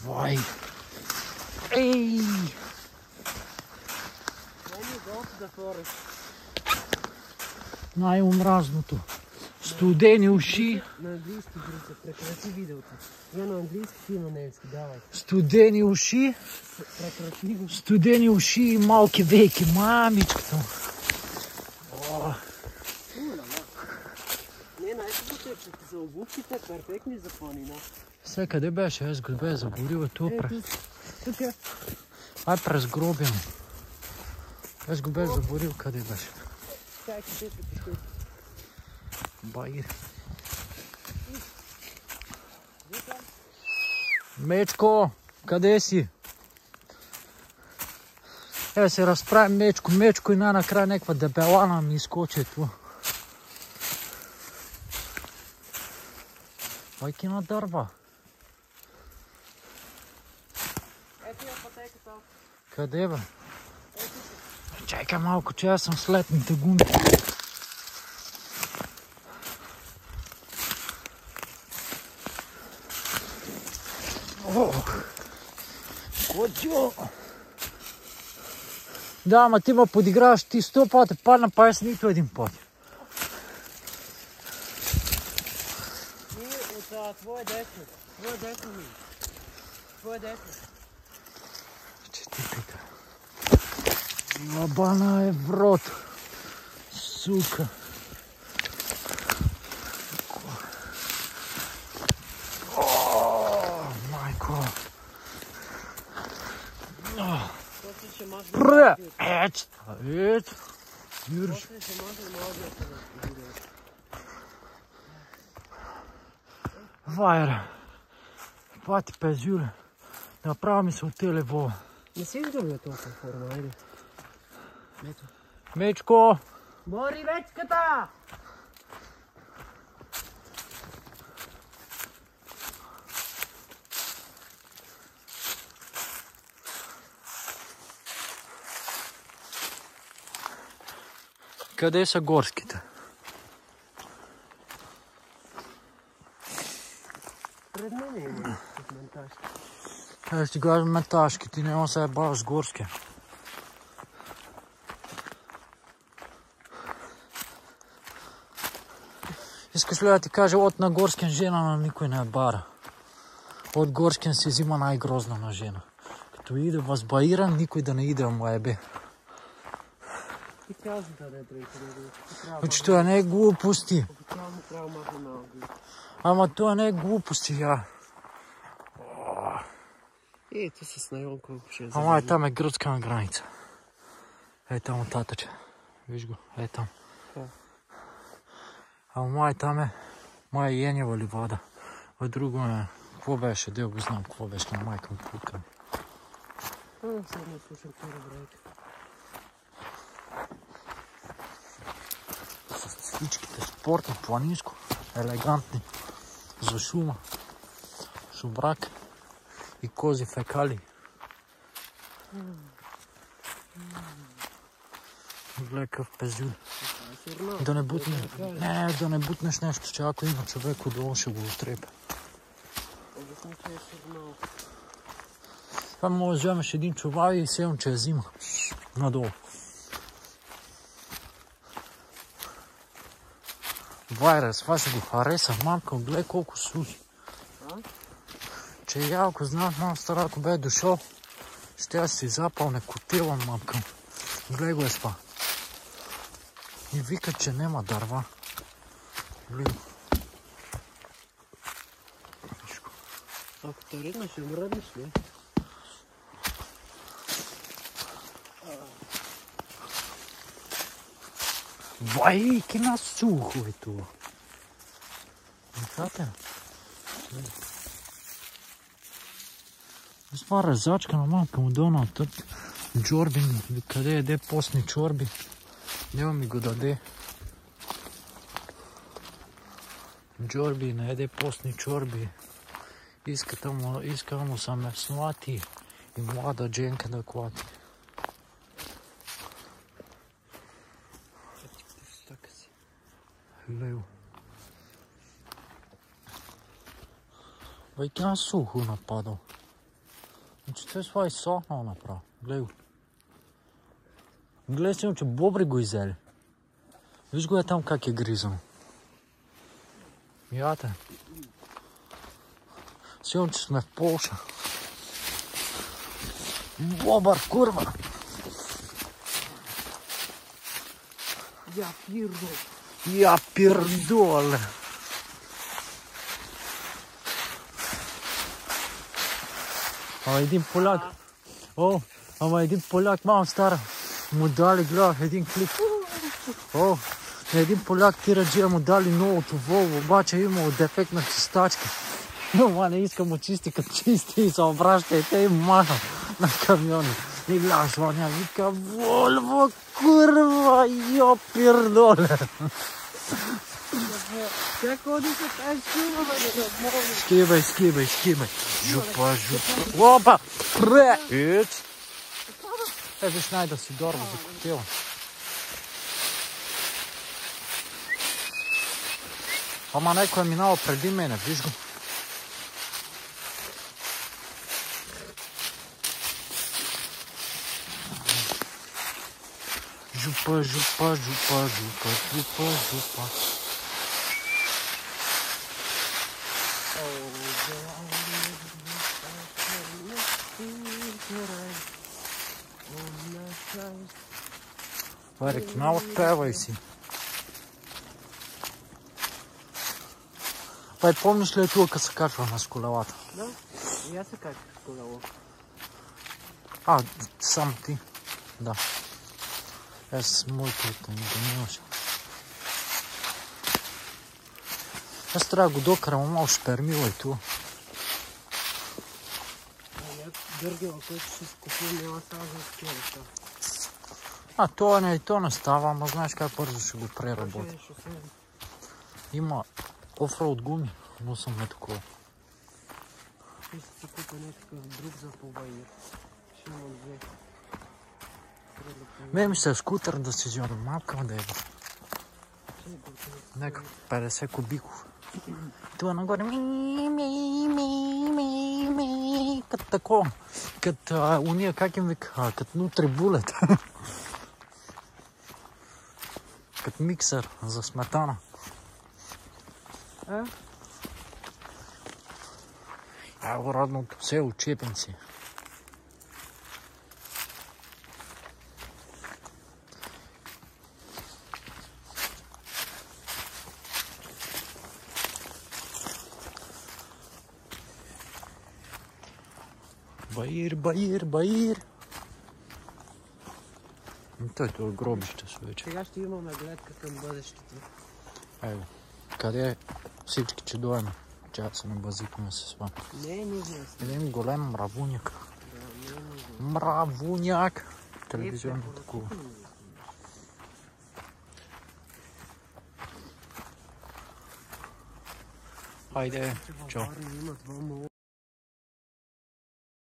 Вай! Ей! Най-омразното. Студени уши. На английски, Грица, прекрати видеото. Я на английски, ти на немски, давай. Студени уши. Прекрати го. Студени уши и малки веки. Мамичката. Не, най-хубавото е, че за обувките перфектни за планина. Сега къде беше? Аз го бе заборил тук. Тук е. Ай през гробим. Аз го бе заборил къде беше. Чай, къде се пиши. Байр. Мечко, къде си? Се разправим Мечко и накрая някаква дебелана ми изкочи това. Майки на дърва. Ето я пътеката. Къде бе? Чакай малко, че аз съм с летните гуми. Кодио! Да, ама ти ме подиграваш, ти 100 пъти падна, па аз нито един път. И от твое десно. Твое десно ми. Твое десно. Че ти пита. Лабана е в рот. Сука. Майко. Пре! Ец! Юриш. Вайра. Пати пез Юре. Направо ми се отеле вола. Не си изгубил толкова форма, айде. Ето. Мечко! Бори вечката! Къде са горските? Пред мене има менташки. Аз ти кажа менташки, ти няма се баваш с горски. Искаш ли да ти кажа, от на горския жена на никой не е бара. От горския се взима най-грозна на жена. Като иде възбаиран, никой да не иде, ама ебе. Ти каза да не трябва. Че това не е глупости. Официално трябва махна на огън. Ама това не е глупости, я. Ето с найон колко ще е. Ама е там е гръцка на граница. Е там оттатъче. Виж го, е там. Ама май там е. Май е Енева ливада. А друго е. Какво беше? Дел го знам какво беше на майка му путка. Сега не слушам това брайка. С всичките спортни, планинско, елегантни. За шума. Шубрак. И кози фекали. Гледай къв пезюл. Да не бутнеш. Не, да не бутнеш нещо, че ако има човек отдолу ще го отрепе. Това може да вземеш един чувал и сеем, че я взима. Надолу. Вайрес, това ще го хареса. Мамка, гледай колко сухи. Че я, ако знам, мам стара, ако бе дошъл, ще я си запалне котела, мамка. Гледай го е това. И вика, че нема дърва. Гледай го. Ако те ритна, ще мръднеш ли? Вайки на сухо е това. Виждате? Това резачка на мамка му дона тъп. Джорби ми, къде еде постни чорби. Няма ми го даде. Джорби не еде постни чорби. Иска му са меслати и млада дженка да клати. Лео. Вайки на сухо нападал. Значи той това изсохнал направо. Гледай го. Гледай си, че бобри го изели. Виж го е там как е гризано. Яте. Сигурно, че сме в Полша. Бобър, курва! Я пирдоле! Ама един поляк. Ама един поляк, мама стара. Му дали, гледах един клип. На един поляк тираджия му дали новото Волво, обаче имало дефект на чистачка. Ама не иска му чисти, като чисти и се обраща и те им маха на камиони. И гледаш, звъня, вика, Волво, курва, йо, пирдоле. Тя ходи се тази шума, бе. Скибай. Жупа. Опа! Прец! Виж най-да си дорва за котела. Ама някой е минал преди мене, виж го. Жупа. Варик, отпевай си. Пай, помниш ли това, като се качвахме с колелата? Да, и аз се качвах с колело. Само ти. Да. Аз с моето не нямаше. Аз трябва да го докарам малко шпермила и това. Дъргела, който ще се купи, няма става за такива неща. То не става, ама знаеш как бързо ще го преработи. Има офроуд гуми, но съм не такова. Ще си купя някакъв друг за побайер. Ще имам две. Ме ми се е скутър да си взема малка да е. Нека 50 кубиков. Това нагоре като такова. Като уния, как им вика, като нутрибулет. Като миксер за сметана. Родното село Чепенци. Баир. Той е гробище с вече. Сега ще имаме гледка към бъдещето. Ево, къде е всички, че дойме? Чакай се набазикаме с това. Не е нужно. Един голем мравуняк. Да, не е нужно. Мравуняк! Телевизионно такова. Хайде, чао.